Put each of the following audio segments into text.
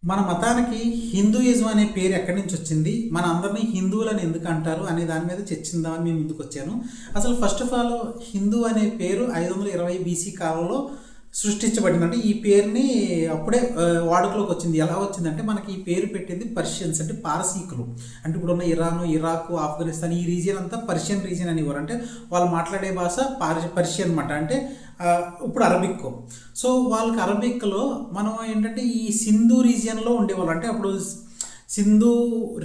మన మతానికి హిందూయిజం అనే పేరు ఎక్కడి నుంచి వచ్చింది, మన అందరినీ హిందువులని ఎందుకు అంటారు అనే దాని మీద చర్చిందామని మేము ముందుకు వచ్చాను. అసలు ఫస్ట్ ఆఫ్ ఆల్ హిందూ అనే పేరు 520 బీసీ కాలంలో సృష్టించబడింది. అంటే ఈ పేరుని అప్పుడే వాడుకలోకి వచ్చింది. ఎలా వచ్చిందంటే మనకి ఈ పేరు పెట్టింది పర్షియన్స్, అంటే పారసీకులు. అంటే ఇప్పుడున్న ఇరాన్, ఇరాక్, ఆఫ్ఘనిస్తాన్ ఈ రీజియన్ అంతా పర్షియన్ రీజియన్ అనేవారు. అంటే వాళ్ళు మాట్లాడే భాష పర్షియన్ అనమాట. అంటే ఇప్పుడు అరబిక్. సో వాళ్ళకి అరబిక్లో మనం ఏంటంటే ఈ సింధు రీజియన్లో ఉండేవాళ్ళు. అంటే అప్పుడు సింధు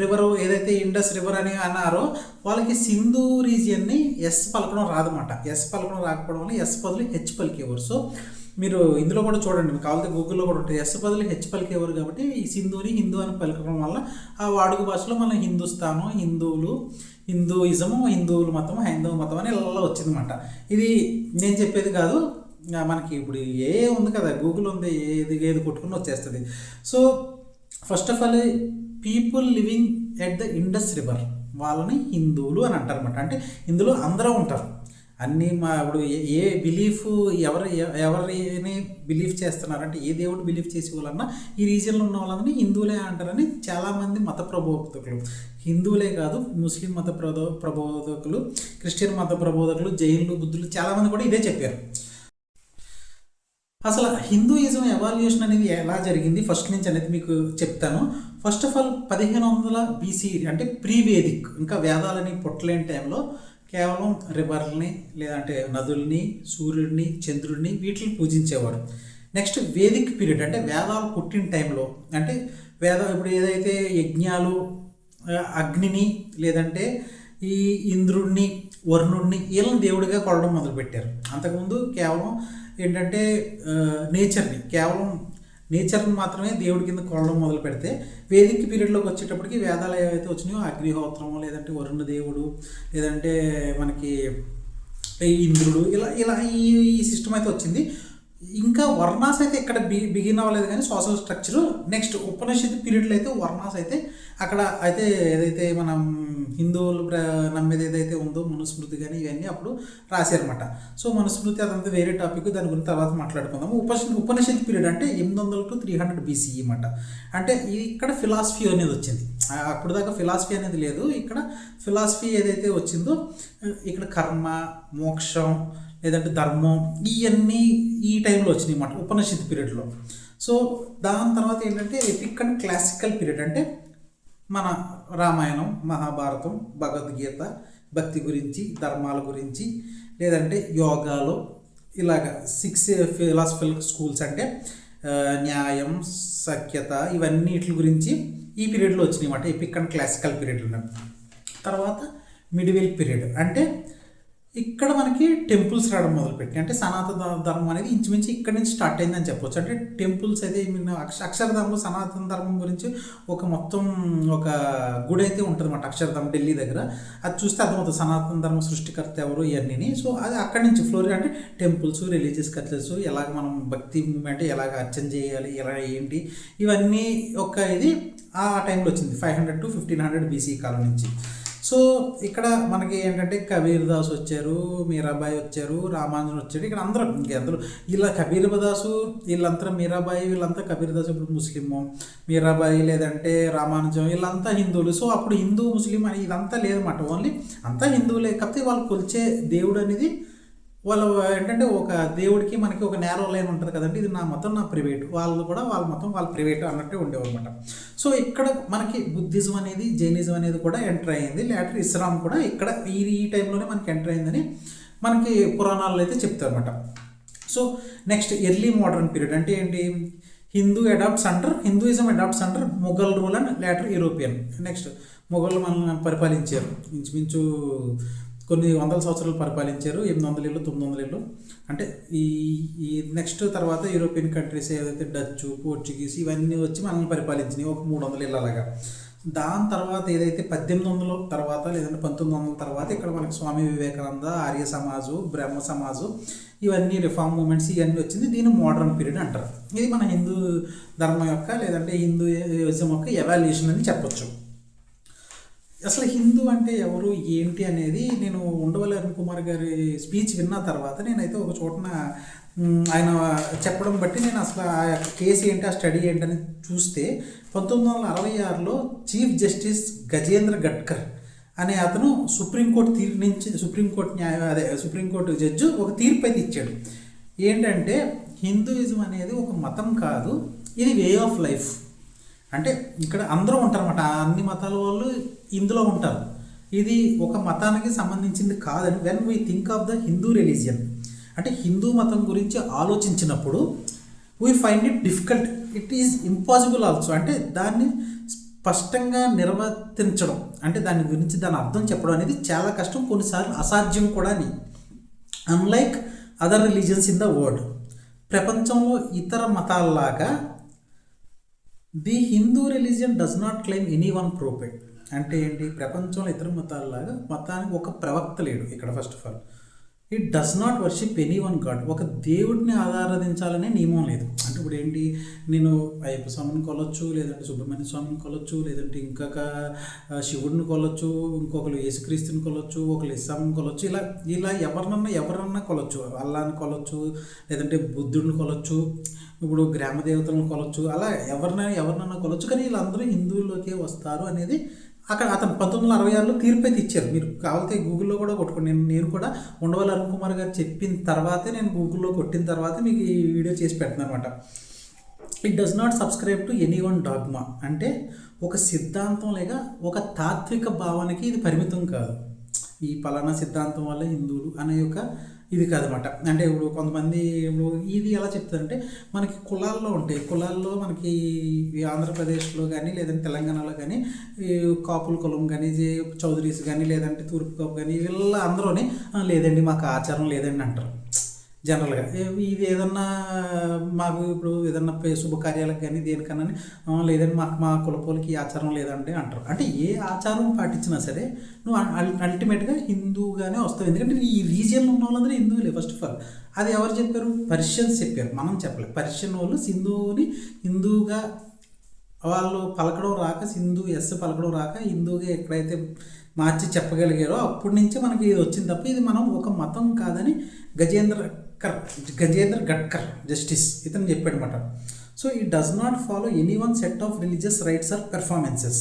రివర్ ఏదైతే ఇండస్ రివర్ అని అన్నారో వాళ్ళకి సింధు రీజియన్ని ఎస్ పలకడం రాదన్నమాట. ఎస్ పలకడం రాకపోవడం వల్ల ఎస్ బదులు హెచ్ పలికేవారు. సో మీరు ఇందులో కూడా చూడండి, మీకు కావాలంటే గూగుల్లో కూడా ఉంటుంది. ఎస్ బదులు హెచ్ పలికేవారు కాబట్టి ఈ సింధుని హిందూ అని పలకడం వల్ల ఆ వాడుక భాషలో మన హిందుస్థాను, హిందువులు, హిందూయిజము, హిందువుల మతం, హైందవ మతం అని ఇలా వచ్చిందన్నమాట. ఇది నేను చెప్పేది కాదు, మనకి ఇప్పుడు ఏ ఉంది కదా, గూగుల్ ఉంది, ఏది కొట్టుకుని వచ్చేస్తుంది. So first of all people living at the Indus river వాళ్ళని హిందువులు అని అంటారన్నమాట. అంటే ఇందులో అందరూ ఉంటారు. అన్నీ ఇప్పుడు ఏ బిలీఫ్ ఎవరిని బిలీవ్ చేస్తున్నారంటే ఏ దేవుడు బిలీవ్ చేసే వాళ్ళన్నా ఈ రీజియన్లో ఉన్న వాళ్ళని హిందువులే అంటారని చాలామంది మత ప్రబోధకులు, హిందువులే కాదు ముస్లిం మత ప్రబోధకులు, క్రిస్టియన్ మత ప్రబోధకులు, జైన్లు, బుద్ధులు చాలామంది కూడా ఇదే చెప్పారు. అసలు హిందూయిజం ఎవాల్యుయేషన్ అనేది ఎలా జరిగింది ఫస్ట్ నుంచి అనేది మీకు చెప్తాను. ఫస్ట్ ఆఫ్ ఆల్ 1500 బీసీ, అంటే ప్రీ వేదిక్, ఇంకా వేదాలని పుట్టలేని టైంలో కేవలం రివర్ని లేదంటే నదుల్ని, సూర్యుడిని, చంద్రుడిని వీటిని పూజించేవారు. నెక్స్ట్ వేదిక్ పీరియడ్, అంటే వేదాలు పుట్టిన టైంలో, అంటే ఇప్పుడు ఏదైతే యజ్ఞాలు, అగ్నిని లేదంటే ఈ ఇంద్రుడిని, వరుణుడిని వీళ్ళని దేవుడిగా కొలడం మొదలుపెట్టారు. అంతకుముందు కేవలం ఏంటంటే నేచర్ని మాత్రమే దేవుడి కింద కొలడం మొదలు పెడితే వేదిక పీరియడ్లోకి వచ్చేటప్పటికి వేదాలు ఏవైతే వచ్చినాయో అగ్నిహోత్రము, లేదంటే వరుణ దేవుడు, లేదంటే మనకి ఇంద్రుడు, ఇలా ఇలా ఈ సిస్టమ్ అయితే వచ్చింది. ఇంకా వర్ణాస్ అయితే ఇక్కడ బిగిన్ అవ్వలేదు కానీ సోషల్ స్ట్రక్చరు. నెక్స్ట్ ఉపనిషత్ పీరియడ్లో అయితే వర్ణాస్ అయితే అక్కడ అయితే ఏదైతే మనం హిందువులు నమ్మేది ఏదైతే ఉందో మనుస్మృతి కానీ ఇవన్నీ అప్పుడు రాశారన్నమాట. సో మనుస్మృతి అదంతా వేరే టాపిక్, దాని గురించి తర్వాత మాట్లాడుకుందాము. ఉపనిషత్ పీరియడ్ అంటే 800 to 300 బీసీఈ అన్నమాట. అంటే ఇక్కడ ఫిలాసఫీ అనేది వచ్చింది. అప్పుడు దాకా ఫిలాసఫీ అనేది లేదు. ఇక్కడ ఫిలాసఫీ ఏదైతే వచ్చిందో ఇక్కడ కర్మ, మోక్షం, లేదంటే ధర్మం ఇవన్నీ ఈ టైంలో వచ్చినాయి అన్నమాట ఉపనిషత్ పీరియడ్లో. సో దాని తర్వాత ఏంటంటే ఎపిక్ అండ్ క్లాసికల్ పీరియడ్, అంటే మన రామాయణం, మహాభారతం, భగవద్గీత, భక్తి గురించి, ధర్మాల గురించి, లేదంటే యోగాలో ఇలాగ 6 ఫిలాసఫికల్ స్కూల్స్, అంటే న్యాయం, సఖ్యత, ఇవన్నీ వీటి గురించి ఈ పీరియడ్లో వచ్చినాయి అన్నమాట. ఎపిక్ అండ్ క్లాసికల్ పీరియడ్లో. తర్వాత మిడివల్ పీరియడ్, అంటే ఇక్కడ మనకి టెంపుల్స్ రావడం మొదలుపెట్టి, అంటే సనాతన ధర్మం అనేది ఇంచుమించు ఇక్కడ నుంచి స్టార్ట్ అయిందని చెప్పొచ్చు. అంటే టెంపుల్స్ అయితే అక్షరధామంలో సనాతన ధర్మం గురించి మొత్తం ఒక గుడి అయితే ఉంటుంది అన్నమాట అక్షరధామం ఢిల్లీ దగ్గర. అది చూస్తే అర్థమవుతుంది సనాతన ధర్మ సృష్టికర్త ఎవరు ఇవన్నీ. సో అది అక్కడి నుంచి ఫ్లోర్, అంటే టెంపుల్స్, రిలీజియస్ కల్చర్స్, ఎలాగ మనం భక్తి మూమెంట్ ఎలాగ అర్చన చేయాలి, ఎలా ఏంటి, ఇవన్నీ ఇది ఆ టైంలో వచ్చింది 500 to 1500 బీసీ కాలం నుంచి. సో ఇక్కడ మనకి ఏంటంటే కబీర్ దాస్ వచ్చారు, మీరాబాయి వచ్చారు, రామానుజన్ వచ్చారు. ఇక్కడ అందరూ ఇలా కబీర్ దాసు వీళ్ళంతా, మీరాబాయి వీళ్ళంతా, కబీర్ దాసు ఇప్పుడు ముస్లిము, మీరాబాయి లేదంటే రామానుజం వీళ్ళంతా హిందువులు. సో అప్పుడు హిందూ, ముస్లిం అని ఇదంతా లేదన్నమాట. ఓన్లీ అంతా హిందువులే. కాకపోతే వాళ్ళు కొలిచే దేవుడు అనేది వాళ్ళు ఏంటంటే ఒక దేవుడికి మనకి ఒక నేరో లైన్ ఉంటుంది కదండి, ఇది నా మతం, నా ప్రైవేట్, వాళ్ళు కూడా వాళ్ళ మతం వాళ్ళ ప్రైవేట్ అన్నట్టే ఉండేవారు అనమాట. సో ఇక్కడ మనకి బుద్ధిజం అనేది, జైనిజం అనేది కూడా ఎంటర్ అయ్యింది. లేటర్ ఇస్లాం కూడా ఇక్కడ ఈ టైంలోనే మనకి ఎంటర్ అయిందని మనకి పురాణాల్లో అయితే చెప్తారు అనమాట. So next early modern period, అంటే ఏంటి, Hinduism adapts under Mughal rule and later European. Next మొఘళ్ళు మనల్ని పరిపాలించారు, ఇంచుమించు కొన్ని వందల సంవత్సరాలు పరిపాలించారు, 800 ఏళ్ళు 900 ఏళ్ళు. అంటే ఈ నెక్స్ట్ తర్వాత యూరోపియన్ కంట్రీస్ ఏదైతే డచ్, పోర్చుగీస్ ఇవన్నీ వచ్చి మనల్ని పరిపాలించినాయి ఒక 300 ఏళ్ళు అలాగా. దాని తర్వాత ఏదైతే 1800 తర్వాత లేదంటే 1900 తర్వాత ఇక్కడ మనకి స్వామి వివేకానంద, ఆర్య సమాజు, బ్రహ్మ సమాజు, ఇవన్నీ రిఫార్మ్ మూమెంట్స్ ఇవన్నీ వచ్చింది. దీన్ని మోడర్న్ పీరియడ్ అంటారు. ఇది మన హిందూ ధర్మం యొక్క లేదంటే హిందూయిజం యొక్క ఎవాల్యుయేషన్ అని చెప్పొచ్చు. అసలు హిందూ అంటే ఎవరు ఏంటి అనేది నేను ఉండవల్లి అరుణ్ కుమార్ గారి స్పీచ్ విన్న తర్వాత నేనైతే ఒక చోటన ఆయన చెప్పడం బట్టి నేను అసలు ఆ యొక్క కేసు ఏంటి, ఆ స్టడీ ఏంటని చూస్తే 1966లో చీఫ్ జస్టిస్ గజేంద్ర గడ్కర్ అనే అతను సుప్రీంకోర్టు జడ్జి ఒక తీర్పు అయితే ఇచ్చాడు. ఏంటంటే హిందూయిజం అనేది ఒక మతం కాదు, ఇది వే ఆఫ్ లైఫ్. అంటే ఇక్కడ అందరూ ఉంటారన్నమాట, అన్ని మతాల వాళ్ళు ఇందులో ఉంటారు. ఇది ఒక మతానికి సంబంధించింది కాదని when we think of the Hindu religion, అంటే హిందూ మతం గురించి ఆలోచించినప్పుడు we find it difficult, it is impossible also. అంటే దాన్ని స్పష్టంగా నిర్వర్తించడం, అంటే దాని గురించి దాని అర్థం చెప్పడం అనేది చాలా కష్టం, కొన్నిసార్లు అసాధ్యం కూడా అని. Unlike other religions in the world, ప్రపంచంలో ఇతర మతాల్లాగా the Hindu religion does not claim any one prophet. అంటే ఏంటి, ప్రపంచంలో ఇతర మతాలలాగా మతానికి ఒక ప్రవక్త లేడు ఇక్కడ. First of all it does not worship any one God, ఒక దేవుడిని ఆరాధించాలనే నియమం లేదు. అంటే ఇప్పుడు ఏంటి, నేను అయ్యప్ప స్వామిని కొలవచ్చు, లేదంటే సుబ్రహ్మణ్య స్వామిని కొలవచ్చు, లేదంటే ఇంకొక శివుడిని కొలవచ్చు, ఇంకొకరు యేసుక్రీస్తుని కొలవచ్చు, ఒకరు ఇస్లాంని కొలవచ్చు, ఇలా ఇలా ఎవరన్నా కొలవచ్చు, అల్లాని కొలవచ్చు, లేదంటే బుద్ధుడిని కొలవచ్చు, ఇప్పుడు గ్రామ దేవతలను కొలవచ్చు, అలా ఎవరినైనా కొలవచ్చు. కానీ వీళ్ళందరూ హిందువుల్లోకే వస్తారు అనేది అక్కడ అతను 1966లో తీర్పు అయితే ఇచ్చారు. మీరు కావాలంటే గూగుల్లో కూడా కొట్టుకోండి. నేను కూడా ఉండవల్లి అరుణ్ కుమార్ గారు చెప్పిన తర్వాతే, నేను గూగుల్లో కొట్టిన తర్వాతే మీకు ఈ వీడియో చేసి పెడుతున్నాను అనమాట. It does not subscribe to any one dogma, అంటే ఒక సిద్ధాంతం లేక ఒక తాత్విక భావానికి ఇది పరిమితం కాదు. ఈ పలానా సిద్ధాంతం వల్ల హిందువులు అనే యొక్క ఇది కాదనమాట. అంటే ఇప్పుడు కొంతమంది ఇది ఎలా చెప్తారంటే, మనకి కులాల్లో ఉంటాయి, కులాల్లో మనకి ఆంధ్రప్రదేశ్లో కానీ లేదంటే తెలంగాణలో కానీ కాపుల కులం కానీ, చౌదరీస్ కానీ, లేదంటే తూర్పు కాపు కానీ, వీళ్ళ అందరూనే లేదండి మాకు ఆచారం లేదండి అంటారు జనరల్గా. ఇది ఏదన్నా మాకు ఇప్పుడు ఏదన్నా శుభకార్యాలకు కానీ దేనికన్నా లేదండి మా కులపోలకి ఈ ఆచారం లేదంటే అంటారు. అంటే ఏ ఆచారం పాటించినా సరే నువ్వు అల్టిమేట్గా హిందూగానే వస్తావు. ఎందుకంటే ఈ రీజియన్లో ఉన్న వాళ్ళందరూ హిందువులే ఫస్ట్ ఆఫ్ ఆల్. అది ఎవరు చెప్పారు? పర్షియన్స్ చెప్పారు, మనం చెప్పలేదు. పర్షియన్ వాళ్ళు సింధువుని హిందూగా వాళ్ళు పలకడం రాక, పలకడం రాక హిందూగా ఎక్కడైతే మార్చి చెప్పగలిగారో అప్పటి నుంచి మనకి ఇది వచ్చింది తప్ప ఇది మనం ఒక మతం కాదని గజేంద్ర గడ్కర్ జస్టిస్ ఇతను చెప్పాడు అనమాట. So it does not follow any one set of religious rites or performances.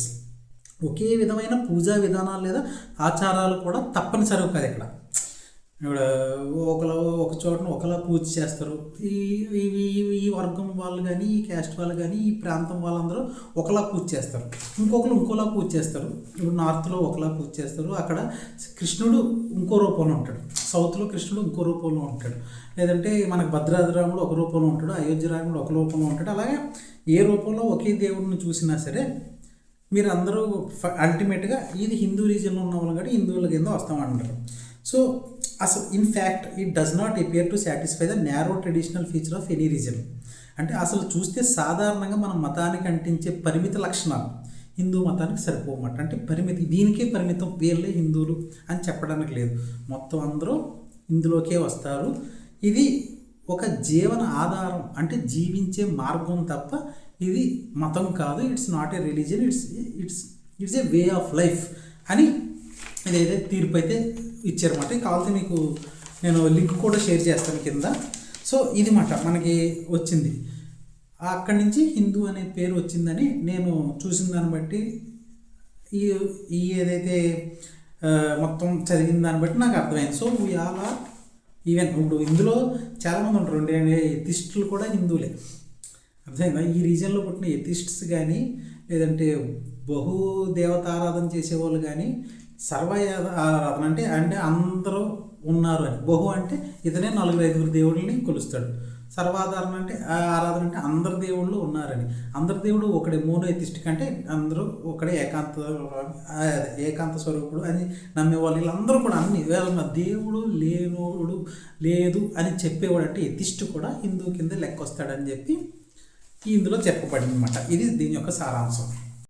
ఒకే విధమైన పూజా విధానాలు లేదా ఆచారాలు కూడా తప్పనిసరి కాదు ఇక్కడ. ఇప్పుడు ఒక చోటను ఒకలా పూజ చేస్తారు. ఈ వర్గం వాళ్ళు కానీ, ఈ క్యాస్ట్ వాళ్ళు కానీ, ఈ ప్రాంతం వాళ్ళందరూ ఒకలా పూజ చేస్తారు, ఇంకోలా పూజ చేస్తారు. ఇప్పుడు నార్త్లో ఒకలా పూజ చేస్తారు, అక్కడ కృష్ణుడు ఇంకో రూపంలో ఉంటాడు, సౌత్లో కృష్ణుడు ఇంకో రూపంలో ఉంటాడు, లేదంటే మనకు భద్రాద్రిరాముడు ఒక రూపంలో ఉంటాడు, అయోధ్య రాముడు ఒక రూపంలో ఉంటాడు. అలాగే ఏ రూపంలో ఒకే దేవుడిని చూసినా సరే మీరు అందరూ అల్టిమేట్గా ఇది హిందూ రీజియన్లో ఉన్న వాళ్ళు కాబట్టి హిందువుల కింద వస్తామంటారు. సో అసలు in fact it does not appear to satisfy the narrow traditional feature of any reason. అంటే అసలు చూస్తే సాధారణంగా మన మతానికి అంటించే పరిమిత లక్షణాలు హిందూ మతానికి సరిపోమాట. అంటే పరిమితి, దీనికే పరిమితం, వీళ్ళే హిందువులు అని చెప్పడానికి లేదు, మొత్తం అందరూ ఇందులోకే వస్తారు. ఇది ఒక జీవన ఆధారం, అంటే జీవించే మార్గం తప్ప ఇది మతం కాదు. It's not a religion, it's a way of life అని ఇదైతే తీర్పు అయితే ఇచ్చారన్నమాట. కావాలంటే మీకు నేను లింక్ కూడా షేర్ చేస్తాను కింద. సో ఇది మాట మనకి వచ్చింది, అక్కడి నుంచి హిందూ అనే పేరు వచ్చిందని నేను చూసిన దాన్ని బట్టి, ఈ ఏదైతే మొత్తం చదివిన దాన్ని బట్టి నాకు అర్థమైంది. సో ఇవాళ ఈవెన్ ఇప్పుడు ఇందులో చాలామంది ఉంటారు, ఎథిస్టులు కూడా హిందువులే, అర్థమైందా? ఈ రీజియన్లో పుట్టిన ఎథిస్ట్స్ కానీ, లేదంటే బహు దేవతారాధన చేసేవాళ్ళు కానీ, సర్వ ఆరాధన అంటే అందరూ ఉన్నారు అని. బహు అంటే ఇతనే 4-5 దేవుళ్ళని కొలుస్తాడు. సర్వాధారణ అంటే ఆరాధన అంటే అందరు దేవుళ్ళు ఉన్నారని. అందరు దేవుడు ఒకడే, మోనోథిస్టిక్ అంటే అందరూ ఒకడే ఏకాంత స్వరూపుడు అని నమ్మేవాళ్ళు. వీళ్ళందరూ కూడా అన్ని దేవుడు లేదు అని చెప్పేవాడు. అంటే ఎథిస్ట్ కూడా హిందూ కింద లెక్క వస్తాడని చెప్పి ఇందులో చెప్పబడింది అనమాట. ఇది దీని యొక్క సారాంశం.